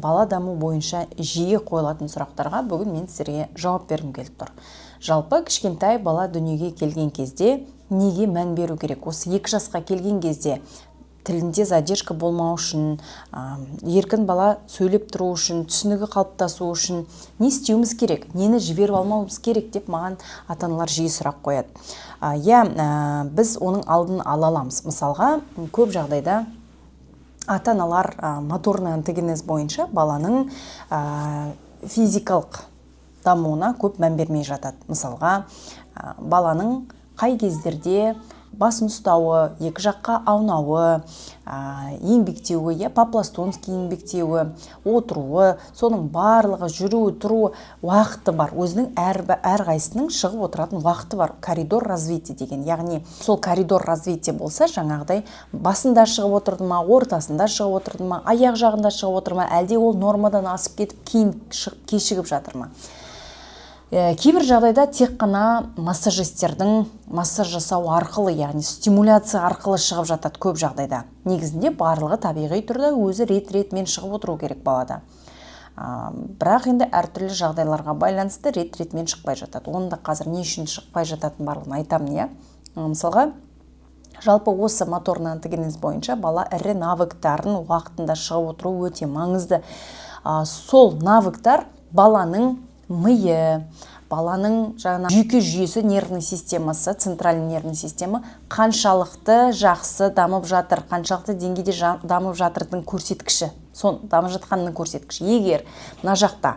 Бала даму бойынша жиі қойылатын сұрақтарға бүгін мен сіздерге жауап бергім келіп тұр. Жалпы кішкентай бала дүниеге келген кезде неге мән беру керек? Осы 2 жасқа келген кезде тілінде задержка болмау үшін, еркін бала сөйлеп тұру үшін, түсінігі қалыптасу үшін не істеуіміз керек? Нені жіберіп алмауымыз керек деп маған ата-аналар жиі сұрақ қояды. Біз оның алдын ала аламыз. Мысалға, көп жағдайда ата-аналар моторный антогенез бойынша баланың физикалық дамуына көп мән бермей жатады. Мысалға, баланың қай кездерде басын ұстауы, екі жаққа аунауы, еңбектеуі, по-пластунски еңбектеуі, отыруы, соның барлығы, жүруі, тұруы уақыты бар. Өзінің әрқайсының шығып отыратын уақыты бар. Коридор развития деген. Яғни сол коридор развития болса, жаңағыдай басында шығып отырды ма, ортасында шығып отырды ма, аяқ жағында шығып отырды ма, әлде ол нормадан асып кетіп кейін кешігіп жатыр ма? Кейбір жағдайда тек қана массажистердің массаж жасау арқылы, яғни стимуляция арқылы шығып жатады көп жағдайда. Негізінде барлығы табиғи түрде өзі рет-ретмен шығып отыру керек балада. Бірақ енді әртүрлі жағдайларға байланысты рет-ретмен шықпай жатады. Оны да қазір не үшін шықпай жататын барлығын айтамын. Мысалға, жалпы осы моторный антогенез бойынша бала ірі навыктарын уақытында шығып отыру өте маңызды. Сол навыктар баланың миы, баланың жүйке жүйесі, нервный системасы, центральный нервный система қаншалықты жақсы дамып жатыр, қаншалықты деңгейде дамып жатырдың көрсеткіші, дамып жатқанның көрсеткіші. Егер мына жақта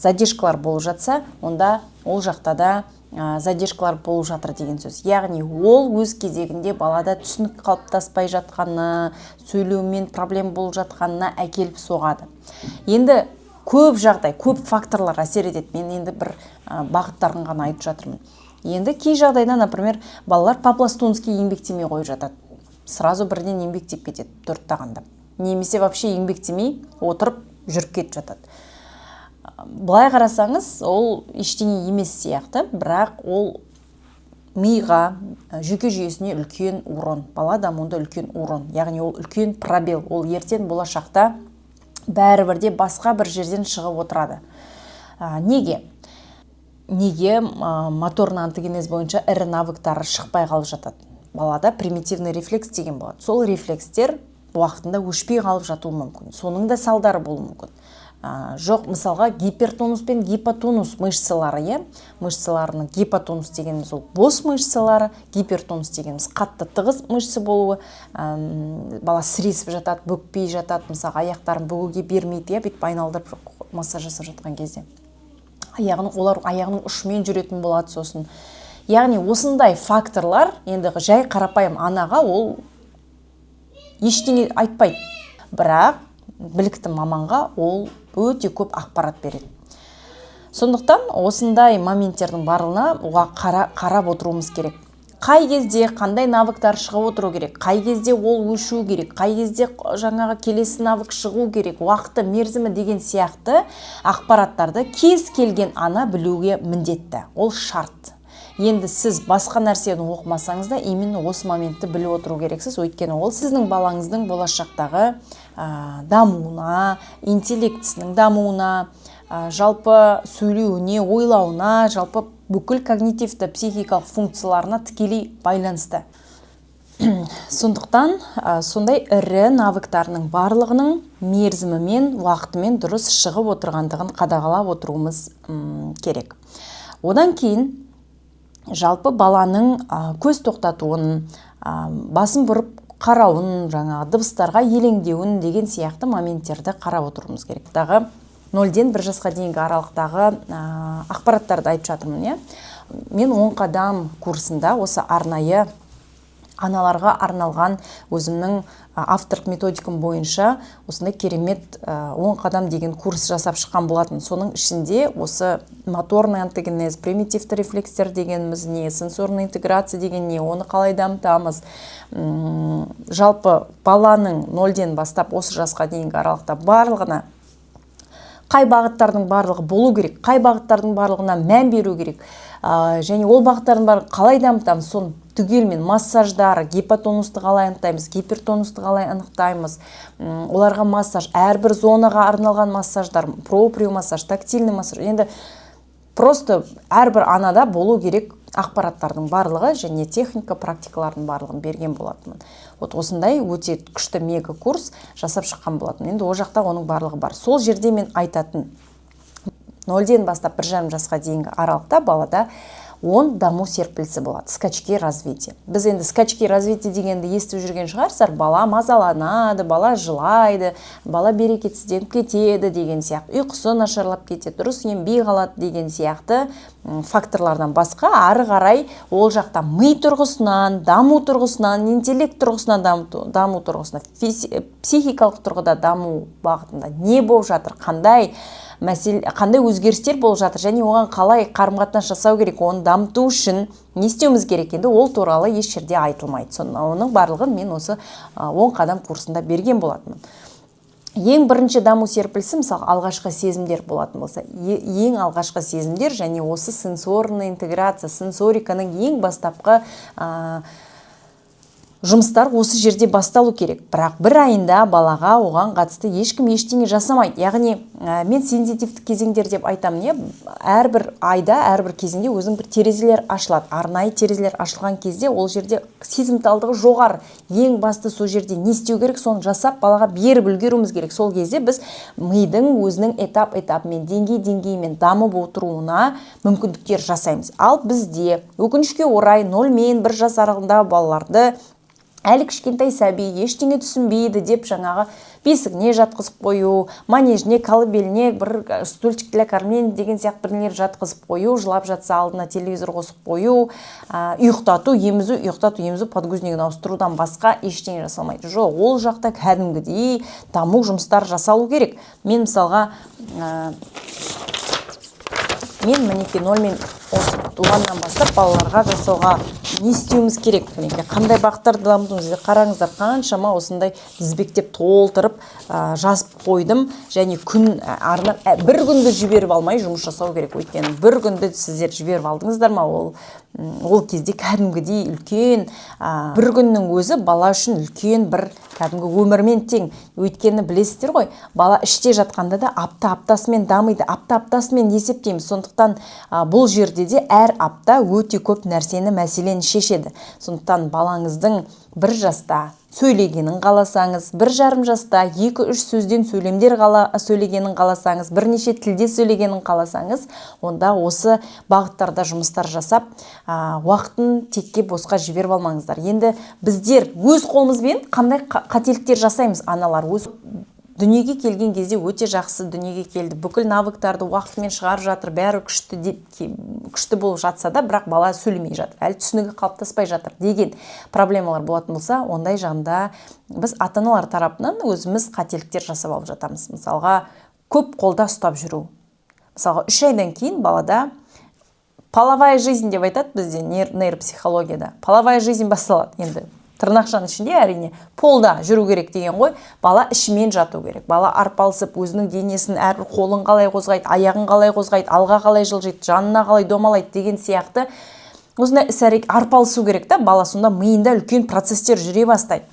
задержкалар болып жатса, онда ол жақта да задержкалар болып жатыр деген сөз. Яғни ол өз кезегінде балада түсінік қалыптаспай жатқаны, сөйлеумен проблема болып жатқанына әкеліп соғады. Енді көп жағдай, көп факторлар әсер етеді. Мен енді бір бағыттарын ғана айтып жатырмын. Енді кей жағдайда, например, балалар по-пластунски еңбектемей қойып жатады. Сразу бірден еңбектеп кетеді, төрттағанда. Немесе вообще еңбектемей отырып жүріп кетіп жатады. Былай қарасаңыз, ол ештеңе емес сияқты, бірақ ол миға, жүйке жүйесіне үлкен урон, бала дамуында үлкен урон. Яғни ол үлкен пробел, ол ертең болашақта бәрібірде басқа бір жерден шығып отырады. Неге моторный антогенез бойынша ірі навыктары шықпай қалып жатады? Балада примитивный рефлекс деген болады. Сол рефлекстер уақытында өшпей қалып жатуы мүмкін. Соның да салдары болуы мүмкін. Жоқ, мысалға, гипертонус пен гипотонус мышцалары, мышцаларының гипотонус дегеніміз ол бос мышцалары, гипертонус дегеніміз қатты тығыз мышцы болуы, бала сіресіп жатады, бүкпей жатады, мысалға, аяқтарын бүгуге бермейді, бүйтіп айналдырып массаж жасап жатқан кезде. Олар аяғының ұшымен жүретін болады сосын. Яғни осындай факторлар енді жай қарапайым анаға ол ештеңе айтпайды. Бірақ білікті маманға ол өте көп ақпарат береді. Сондықтан осындай моменттердің барлығына қарап отыруымыз керек. Қай кезде қандай навыктар шығып отыру керек, қай кезде ол өшу керек, қай кезде жаңағы келесі навык шығу керек, уақыты, мерзімі деген сияқты ақпараттарды кез келген ана білуге міндетті. Ол шарт. Енді сіз басқа нәрсені оқымасаңыз да, именно осы моментті біліп отыру керексіз, өйткені ол сіздің балаңыздың болашақтағы дамуына, интеллектісінің дамуына, жалпы сөйлеуіне, ойлауына, жалпы бүкіл когнитивті психикалық функцияларына тікелей байланысты. Сондықтан сондай ірі навыктарының барлығының мерзімімен, уақытымен дұрыс шығып отырғандығын қадағалап отыруымыз керек. Одан кейін жалпы баланың көз тоқтатуын, басын бұрып қарауын, дыбыстарға елеңдеуін деген сияқты моменттерді қарап отыруымыз керек. 0-ден 1 жасқа дейінгі аралықтағы ақпараттарды айтып жатырмын. Мен 10 қадам курсында осы арнайы аналарға арналған өзімнің авторлық методикам бойынша осындай керемет 10 қадам деген курс жасап шыққан болатын. Соның ішінде осы моторный антогенез, примитивті рефлекстер дегеніміз не, сенсорный интеграция деген не, оны қалай дамытамыз. Жалпы баланың 0-ден бастап осы жасқа дейінгі аралықта барлығына қай бағыттардың барлығы болу керек, қай бағыттардың барлығына мән беру керек, және ол бағыттардың барлығы қалай дамытамыз, соны түгелмен массаждар, гипотонусты қалай анықтаймыз, гипертонусты қалай анықтаймыз, оларға массаж, әрбір зонаға арналған массаждар, проприо массаж, тактильный массаж. Енді просто әрбір анада болу керек ақпараттардың барлығы және техника практикалардың барлығын берген болатынмын. Вот осындай өте күшті мега курс жасап шыққан болатын. Енді о жақта оның барлығы бар. Сол жерде мен айтатын 0-ден бастап 1,5 жасқа дейінгі аралықта балада 10 даму серпілісі болады, скачки развития. Біз енді скачки развития дегенді естіп жүрген шығарсыздар, бала мазаланады, бала жылайды, бала берекетсізденіп кетеді деген сияқты, ұйқысы нашарлап кетеді, дұрыс ембей қалады деген сияқты факторлардан басқа ары қарай ол жақта ми тұрғысынан, даму тұрғысынан, интеллект тұрғысынан даму тұрғысынан, психикалық тұрғыда даму бағытында не болып жатыр, қандай өзгерістер болып жатыр және оған қалай қарым-қатынас жасау керек, оны дамыту үшін не істеуіміз керек, енді ол туралы еш жерде айтылмайды. Оның барлығын мен осы 10 қадам курсында берген болатынмын. Ең бірінші даму серпілісі, мысалы, алғашқы сезімдер болатын болса, ең алғашқы сезімдер және осы сенсорный интеграция, сенсориканың ең бастапқы жұмыстар осы жерде басталу керек. Бірақ бір айында балаға оған қатысты ешкім ештеңе жасамайды. Яғни мен сензитивті кезеңдер деп айтамын, әрбір айда, әрбір кезеңде өзінің бір терезелер ашылады. Арнайы терезелер ашылған кезде ол жерде сезімталдығы жоғары. Ең басты сол жерде не істеу керек, соны жасап балаға беріп үлгеруіміз керек. Сол кезде біз мидың өзінің этап-этапымен, деңгей-деңгеймен дамып отыруына мүмкіндіктер жасаймыз. Ал бізде өкінішке орай 0 мен 1 жас аралығындағы балаларды әлі кішкентай сәби ештеңе түсінбейді деп жаңағы бесігіне жатқызып қою, манежіне, колыбеліне бір стульчик для кормления деген сияқты бірнелер жатқызып қою, жылап жатса алдына телевизор қосып қою, ұйықтату, емізу, подгузнигін ауыстырудан басқа ештеңе жасалмайды. Жоқ, ол жақта кәдімгідей даму жұмыстар жасалу керек. Мен мысалға мен мінекей 0 мен туғаннан бастап балаларға жасауға не істеуіміз керек, қандай бағыттарды дамытуымыз. Қараңыздар, қаншама осындай тізбектеп толтырып жазып қойдым және күн арнап бір күнді жіберіп алмай жұмыс жасау керек. Өйткені бір күнді сіздер жіберіп алдыңыздар ма, ол кезде кәдімгідей үлкен бір күннің өзі бала үшін үлкен бір кәдімгі өмірмен тең. Өйткені білесіздер ғой, бала іште жатқанда да апта-аптасымен дамиды, апта-аптасымен есептейміз. Сондықтан бұл жерде де әр апта өте көп нәрсені мәселені шешеді. Сондықтан балаңыздың 1 жаста сөйлегенін қаласаңыз, 1,5 жаста 2-3 сөзден сөйлемдер сөйлегенін қаласаңыз, бірнеше тілде сөйлегенін қаласаңыз, онда осы бағыттарда жұмыстар жасап, уақытын текке босқа жіберіп алмаңыздар. Енді біздер өз қолымызбен қандай қателіктер жасаймыз, аналар өз дүниеге келген кезде өте жақсы дүниеге келді. Бүкіл навыктарды уақытымен шығарып жатыр, бәрі күшті болып жатса да, бірақ бала сөйлемей жатыр, әлі түсінігі қалыптаспай жатыр деген проблемалар болатын болса, ондай жағында біз ата-аналар тарапынан өзіміз қателіктер жасап алып жатамыз. Мысалға, көп қолда ұстап жүру. Мысалға, 3 айдан кейін балада половая жизнь деп айтады бізде нейропсихологияда. Половая жизнь басталады. Енді тырнақшаның ішінде әрине полда жүру керек деген ғой. Бала ішімен жату керек. Бала арпалысып, өзінің денесін, әрбір қолын қалай қозғайды, аяғын қалай қозғайды, алға қалай жылжиды, жанына қалай домалайды деген сияқты осындай іс-әрекет арпалысу керек та. Бала сонда миында үлкен процестер жүре бастайды.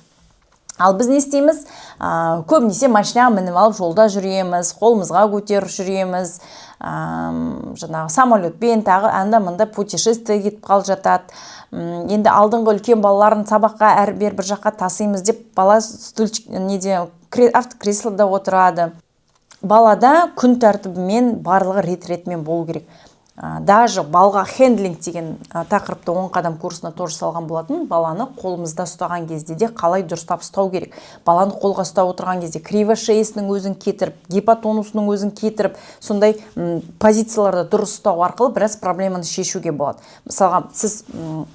Ал біз не істейміз? Көбінесе машинаға мініп алып жолда жүреміз, қолымызға көтеріп жүреміз, жаңағы самолетпен тағы анда-мында путешествие кетіп қалып жатады. Енді алдыңғы үлкен балаларын сабаққа әрбір бір жаққа тасимыз деп бала автокреслода отырады. Балада күн тәртібімен барлығы рет-ретімен болу керек. Даже балға хендлинг деген тақырыпты 10 қадам курсына тоже салған болатын. Баланы қолымызда ұстаған кезде де қалай дұрыстап ұстау керек. Баланы қолға ұстап отырған кезде кривошеясының өзін кетіріп, гипотонусының өзін кетіріп, сондай позицияларда дұрыс ұстау арқылы біраз проблеманы шешуге болады. Мысалға, сіз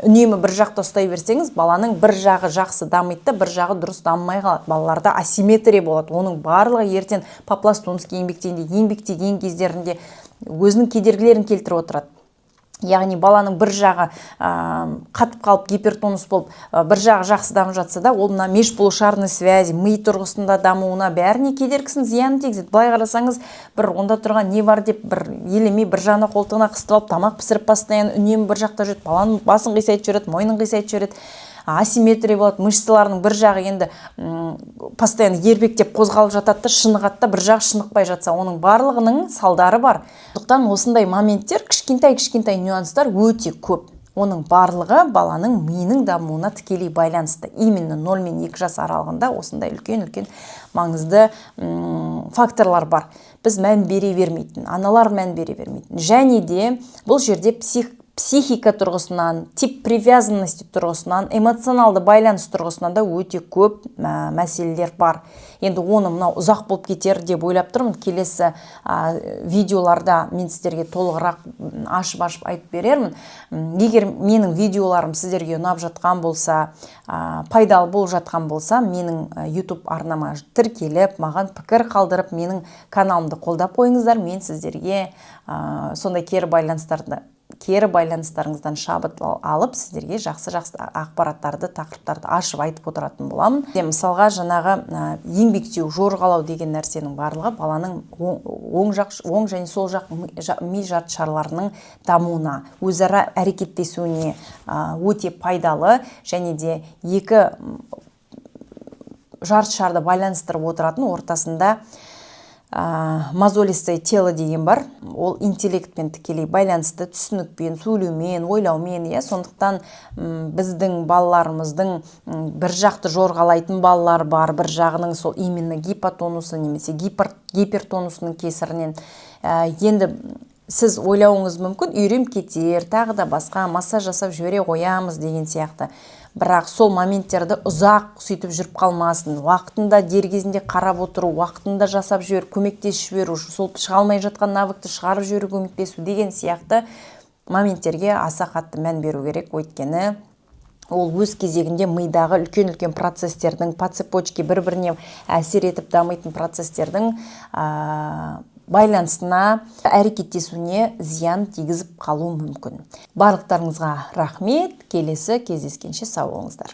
үнемі бір жақта ұстай берсеңіз, баланың бір жағы жақсы дамиды, бір жағы дұрыс дамымай қалады. Балаларда асимметрия болады. Оның барлығы ертең попластунский еңбектеген кездерінде өзінің кедергілерін келтіріп отырады. яғни баланың бір жағы қатып қалып гипертонус болып, бір жағы жақсы дамып жатса да, ол мына межполушарный связи, ми тұрғысында дамуына бәріне кедергісін, зиянын тигізеді. Былай қарасаңыз, бір онда тұрған не бар деп бір елемей, бір жағына қолтығына қыстып алып, тамақ пісіріп постоянно үнемі бір жақта жүреді, баланың басын қисайтып жүреді, мойнын қисайтып жүреді, асимметрия болады, мышцаларының бір жағы енді постоянно ербектеп қозғалып жатады да, шынығады да, бір жағы шынықпай жатса, оның барлығының салдары бар. Сондықтан осындай моменттер, кішкентай нюанстар өте көп. Оның барлығы баланың миының дамуына тікелей байланысты. Именно 0 мен 2 жас аралығында осындай үлкен маңызды факторлар бар. Біз мән бере бермейтін, аналар мән бере бермейтін. Және де бұл жерде психика тұрғысынан, тип привязанности тұрғысынан, эмоционалды байланыс тұрғысынан да өте көп мәселелер бар. Енді оны мынау ұзақ болып кетер деп ойлап тұрмын. Келесі видеоларда мен сіздерге толығырақ ашып айтып берермін. Егер менің видеоларым сіздерге ұнап жатқан болса, пайдалы болып жатқан болса, менің YouTube арнама тіркеліп, маған пікір қалдырып, менің каналымды қолдап қойыңыздар. Мен сіздерге сондай кері байланыстарыңыздан шабыт алып, сіздерге жақсы ақпараттарды, тақырыптарды ашып айтып отыратын боламын. Мысалға, жаңағы еңбектеу, жорғалау деген нәрсенің барлығы баланың оң және сол жақ ми жартышарларының дамуына, өзара әрекеттесуіне өте пайдалы, және де екі жартышарды байланыстырып отыратын ортасында мозолистое тело деген бар. Ол интеллектпен тікелей байланысты, түсінікпен, сөйлеумен, ойлаумен. Сондықтан біздің балаларымыздың бір жақты жорғалайтын балалар бар, бір жағының сол именно гипотонусы немесе гипертонусының кесірінен. Енді сіз ойлауыңыз мүмкін, үйрем кетер, тағы да басқа массаж жасап жібере қоямыз деген сияқты. Бірақ сол моменттерді ұзақ сөйтіп жүріп қалмасын, уақытында дер кезінде қарап отыру, уақытында жасап жіберу, көмектесіп жіберу, сол шыға алмай жатқан навыкты шығарып жіберу, көмектесу деген сияқты моменттерге аса қатты мән беру керек. Өйткені ол өз кезегінде мидағы үлкен процестердің, по цепочке бір-біріне әсер етіп дамитын процестердің байланысына, әрекеттесуіне зиян тигізіп қалуы мүмкін. Барлықтарыңызға рахмет. Келесі кездескенше сау болыңыздар.